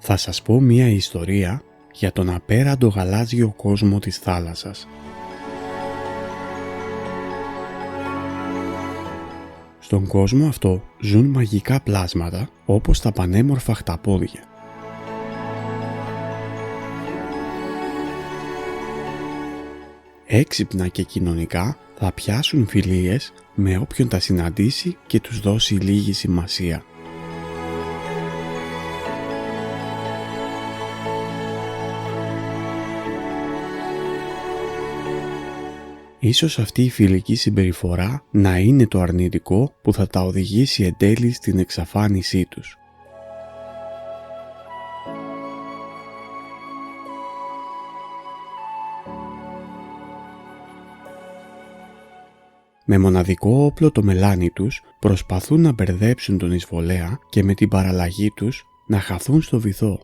Θα σας πω μία ιστορία για τον απέραντο γαλάζιο κόσμο της θάλασσας. Στον κόσμο αυτό ζουν μαγικά πλάσματα όπως τα πανέμορφα χταπόδια. Έξυπνα και κοινωνικά θα πιάσουν φιλίες με όποιον τα συναντήσει και τους δώσει λίγη σημασία. Ίσως αυτή η φιλική συμπεριφορά να είναι το αρνητικό που θα τα οδηγήσει εν τέλει στην εξαφάνισή τους. Με μοναδικό όπλο το μελάνι τους προσπαθούν να μπερδέψουν τον εισβολέα και με την παραλλαγή τους να χαθούν στο βυθό.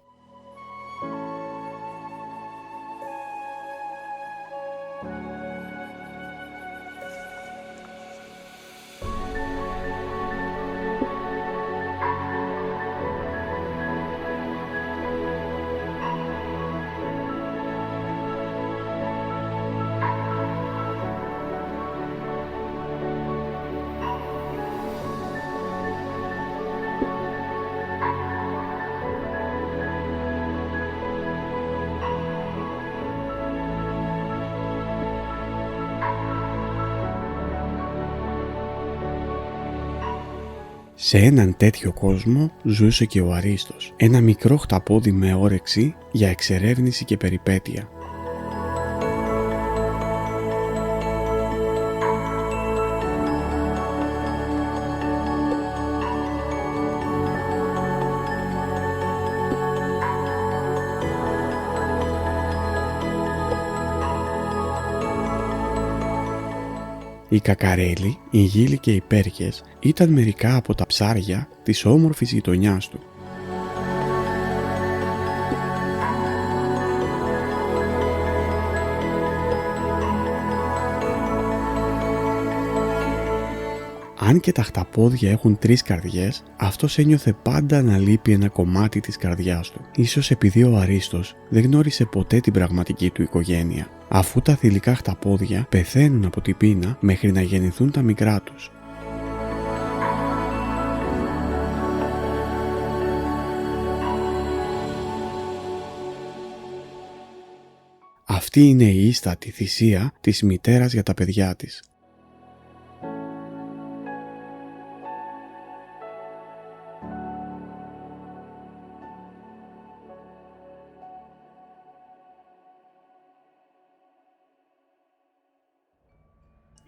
Σε έναν τέτοιο κόσμο ζούσε και ο Αρίστος, ένα μικρό χταπόδι με όρεξη για εξερεύνηση και περιπέτεια. Οι κακαρέλοι, οι γύλοι και οι πέρκες ήταν μερικά από τα ψάρια της όμορφης γειτονιάς του. Αν και τα χταπόδια έχουν 3 καρδιές, αυτός ένιωθε πάντα να λείπει ένα κομμάτι της καρδιάς του. Ίσως επειδή ο Αρίστος δεν γνώρισε ποτέ την πραγματική του οικογένεια, αφού τα θηλυκά χταπόδια πεθαίνουν από την πείνα μέχρι να γεννηθούν τα μικρά τους. Αυτή είναι η ίστατη θυσία της μητέρας για τα παιδιά της.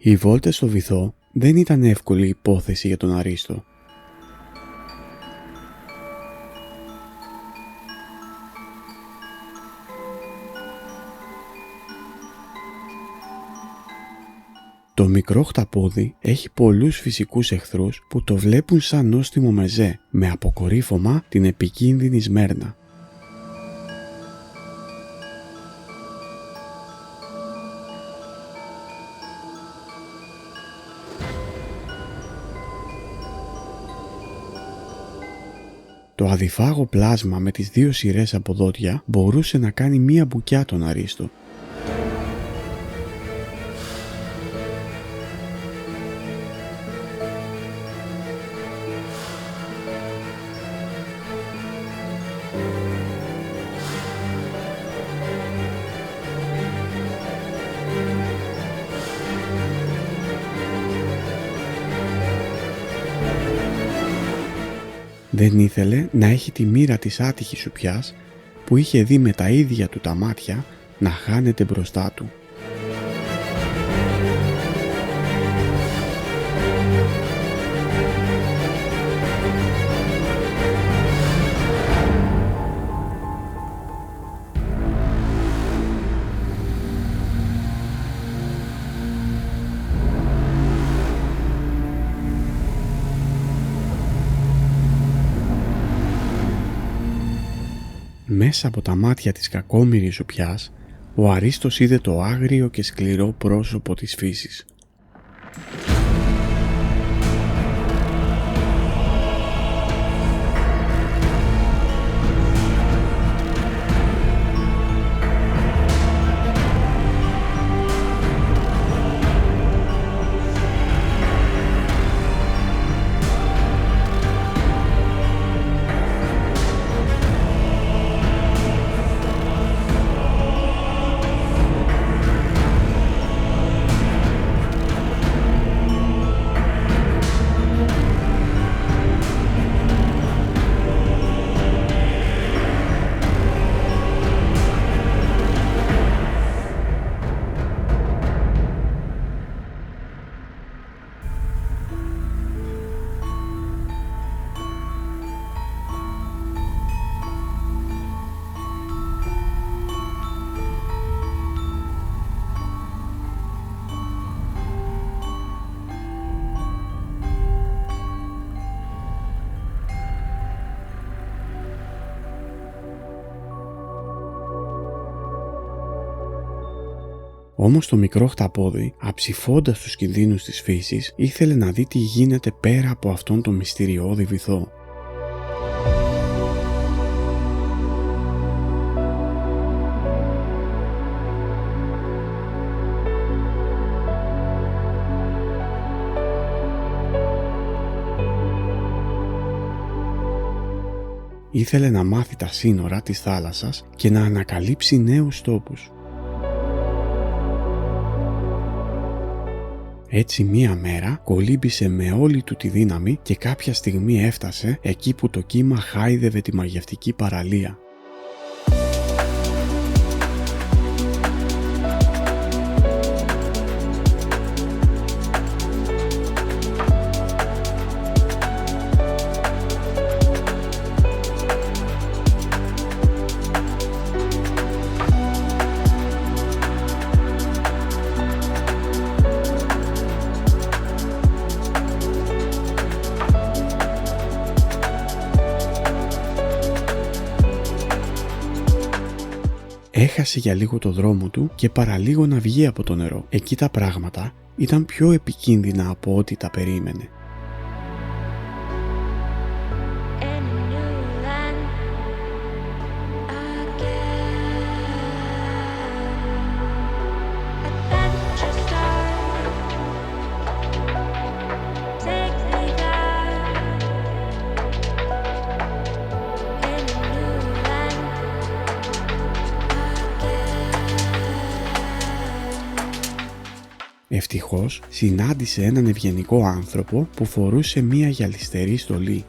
Οι βόλτες στο βυθό δεν ήταν εύκολη υπόθεση για τον Αρίστο. Το μικρό χταπόδι έχει πολλούς φυσικούς εχθρούς που το βλέπουν σαν νόστιμο μεζέ, με αποκορύφωμα την επικίνδυνη Σμέρνα. Το αδιφάγο πλάσμα με τις 2 σειρές από δόντια μπορούσε να κάνει μία μπουκιά τον Αρίστο. Δεν ήθελε να έχει τη μοίρα της άτυχης σουπιάς που είχε δει με τα ίδια του τα μάτια να χάνεται μπροστά του. Μέσα από τα μάτια της κακόμοιρης σουπιάς, ο Αρίστος είδε το άγριο και σκληρό πρόσωπο της φύσης. Όμως το μικρό χταπόδι, αψηφώντας τους κινδύνους της φύσης, ήθελε να δει τι γίνεται πέρα από αυτόν τον μυστηριώδη βυθό. Ήθελε να μάθει τα σύνορα της θάλασσας και να ανακαλύψει νέους τόπους. Έτσι μία μέρα κολύμπησε με όλη του τη δύναμη και κάποια στιγμή έφτασε εκεί που το κύμα χάιδευε τη μαγευτική παραλία. Έχασε για λίγο το δρόμο του και παραλίγο να βγει από το νερό. Εκεί τα πράγματα ήταν πιο επικίνδυνα από ό,τι τα περίμενε. Ευτυχώς συνάντησε έναν ευγενικό άνθρωπο που φορούσε μία γυαλιστερή στολή.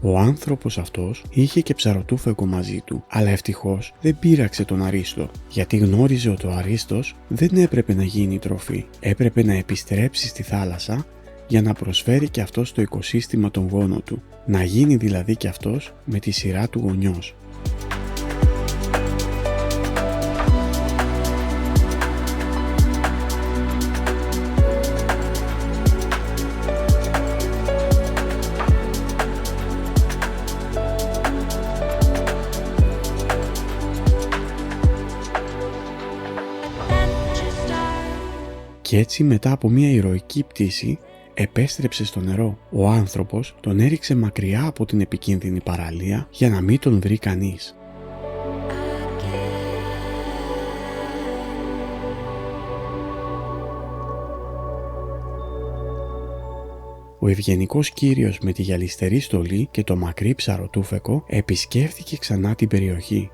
Ο άνθρωπος αυτός είχε και ψαροτούφεκο μαζί του, αλλά ευτυχώς δεν πείραξε τον Αρίστο, γιατί γνώριζε ότι ο Αρίστος δεν έπρεπε να γίνει τροφή, έπρεπε να επιστρέψει στη θάλασσα για να προσφέρει και αυτός το οικοσύστημα των γόνων του, να γίνει δηλαδή και αυτός με τη σειρά του γονιός. Και έτσι μετά από μια ηρωική πτήση επέστρεψε στο νερό. Ο άνθρωπος τον έριξε μακριά από την επικίνδυνη παραλία για να μην τον βρει κανείς. Ο ευγενικός κύριος με τη γυαλιστερή στολή και το μακρύ ψαροτούφεκο επισκέφθηκε ξανά την περιοχή.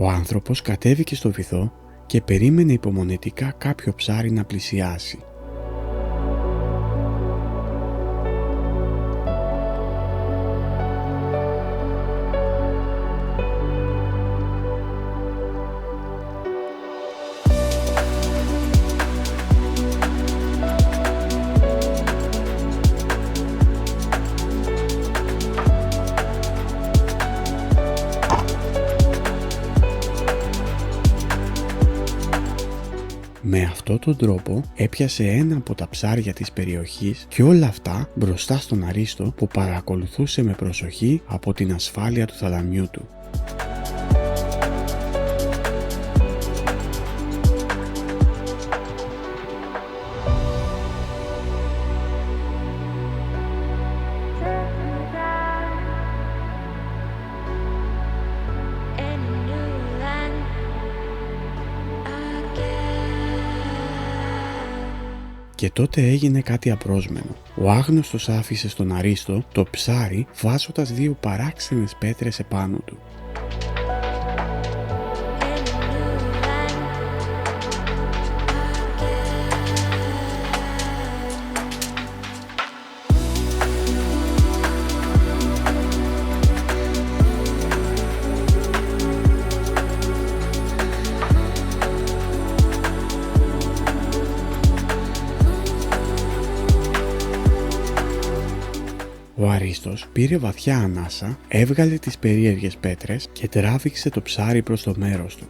Ο άνθρωπος κατέβηκε στο βυθό και περίμενε υπομονετικά κάποιο ψάρι να πλησιάσει. Με αυτόν τον τρόπο έπιασε ένα από τα ψάρια της περιοχής και όλα αυτά μπροστά στον Αρίστο που παρακολουθούσε με προσοχή από την ασφάλεια του θαλαμιού του. Και τότε έγινε κάτι απρόσμενο. Ο άγνωστος άφησε στον Αρίστο το ψάρι βάζοντας δύο παράξενες πέτρες επάνω του. Ο Αρίστος πήρε βαθιά ανάσα, έβγαλε τις περίεργες πέτρες και τράβηξε το ψάρι προς το μέρος του.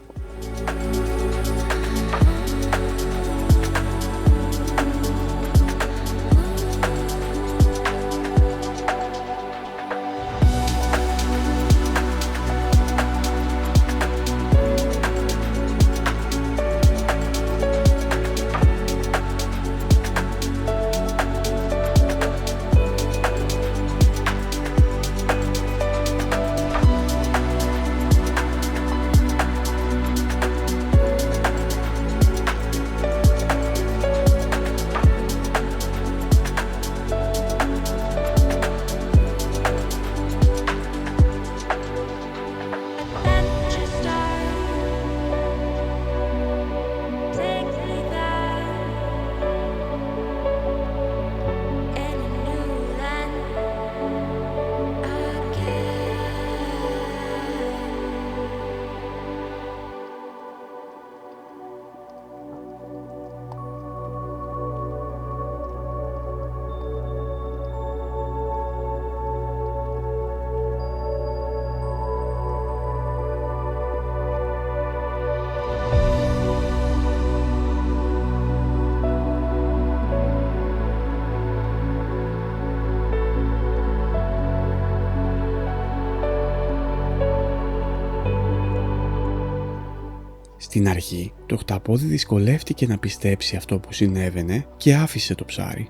Στην αρχή, το χταπόδι δυσκολεύτηκε να πιστέψει αυτό που συνέβαινε και άφησε το ψάρι.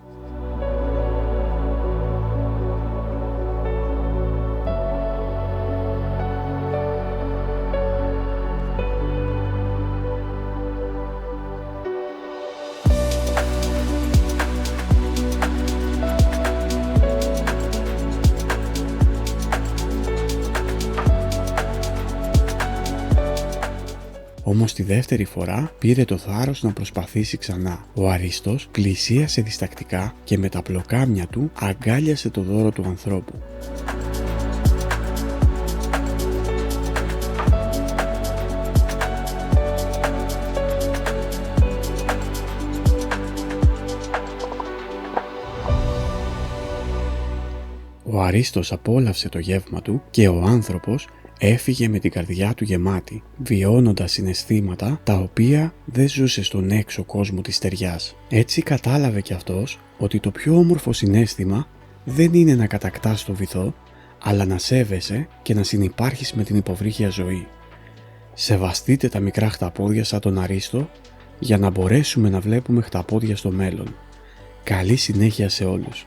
Όμως τη δεύτερη φορά πήρε το θάρρος να προσπαθήσει ξανά. Ο Αρίστος πλησίασε διστακτικά και με τα πλοκάμια του αγκάλιασε το δώρο του ανθρώπου. Ο Αρίστος απόλαυσε το γεύμα του και ο άνθρωπος έφυγε με την καρδιά του γεμάτη, βιώνοντας συναισθήματα τα οποία δεν ζούσε στον έξω κόσμο της στεριάς. Έτσι κατάλαβε κι αυτός ότι το πιο όμορφο συναίσθημα δεν είναι να κατακτάς το βυθό, αλλά να σέβεσαι και να συνυπάρχεις με την υποβρύχια ζωή. Σεβαστείτε τα μικρά χταπόδια σαν τον Αρίστο για να μπορέσουμε να βλέπουμε χταπόδια στο μέλλον. Καλή συνέχεια σε όλους.